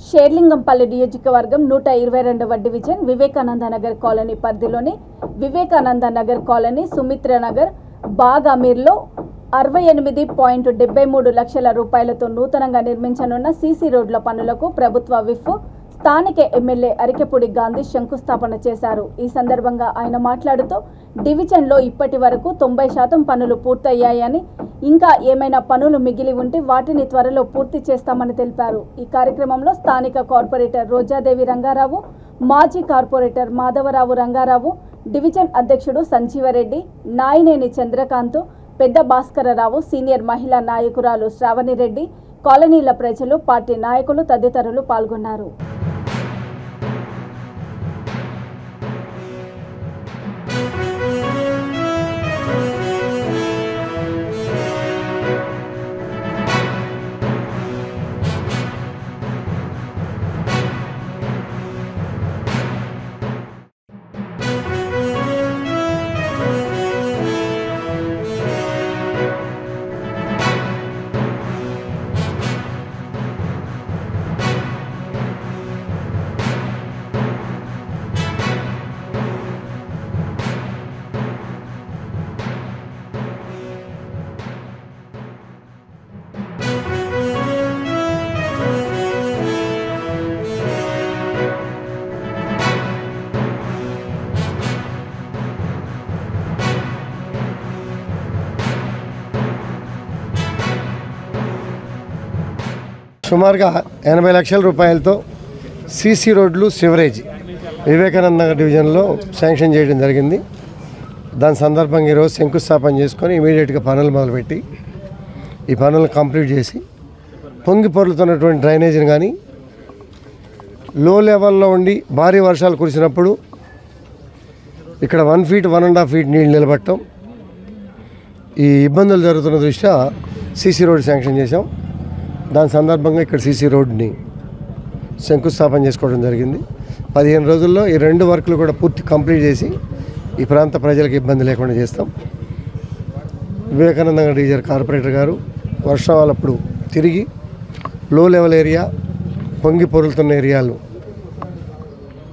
షేర్లింగంపల్లి నియోజకవర్గం 122వ division Vivekananda Nagar colony పరిధిలోని Vivekananda Nagar colony Sumitra Nagar బాగ్ అమీర్లో 68.73 లక్షల రూపాయలతో నూతనంగా నిర్మించనున్న సీసీ రోడ్ల పనులకు ప్రభుత్వ విప్ స్థానిక ఎమ్మెల్యే అరికెపూడి గాంధీ శంకుస్థాపన చేశారు। ఈ సందర్భంగా ఆయన మాట్లాడుతూ డివిజన్లో ఇప్పటి వరకు 90% పనులు పూర్తయ్యాయని ఇంకా ఏమైనా పనులు మిగిలి ఉంటే వాటిని త్వరలో పూర్తి చేస్తామని తెలిపారు। ఈ కార్యక్రమంలో స్థానిక కార్పొరేటర్ రోజాదేవి రంగారావు, మాజీ కార్పొరేటర్ మాధవరావు రంగారావు, డివిజన్ అధ్యక్షుడు సంజీవరెడ్డి, నాయినేని చంద్రకాంత్, పెద్ద భాస్కరరావు, సీనియర్ మహిళా నాయకురాలు శ్రావణిరెడ్డి, కాలనీల ప్రజలు, పార్టీ నాయకులు తదితరులు పాల్గొన్నారు। సుమారుగా 80 లక్షల రూపాయలతో సీసీ రోడ్లు, సివరేజ్ వివేకానంద నగర్ డివిజన్లో శాంక్షన్ చేయడం జరిగింది। దాని సందర్భంగా ఈరోజు శంకుస్థాపన చేసుకొని ఇమీడియట్గా పనులు మొదలుపెట్టి ఈ పనులను కంప్లీట్ చేసి పొంగి పొర్లుతున్నటువంటి డ్రైనేజీని కానీ లో లెవెల్లో ఉండి భారీ వర్షాలు కురిసినప్పుడు ఇక్కడ 1 ఫీట్ 1.5 ఫీట్ నీళ్ళు నిలబడటం, ఈ ఇబ్బందులు జరుగుతున్న దృష్ట్యా సీసీ రోడ్ శాంక్షన్ చేశాం। దాని సందర్భంగా ఇక్కడ సీసీ రోడ్ని శంకుస్థాపన చేసుకోవడం జరిగింది। 15 రోజుల్లో ఈ 2 వర్కులు కూడా పూర్తి కంప్లీట్ చేసి ఈ ప్రాంత ప్రజలకు ఇబ్బంది లేకుండా చేస్తాం। వివేకానంద నగర్ డివిజన్ కార్పొరేటర్ గారు వర్షాలప్పుడు తిరిగి లో లెవెల్ ఏరియా, పొంగి పొరులుతున్న ఏరియాలు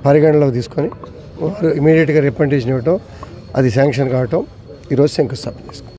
పరిగణలోకి తీసుకొని వారు ఇమీడియట్గా రిప్రజెంటేషన్ ఇవ్వటం, అది శాంక్షన్ కావటం, ఈరోజు శంకుస్థాపన చేసుకుంటాం।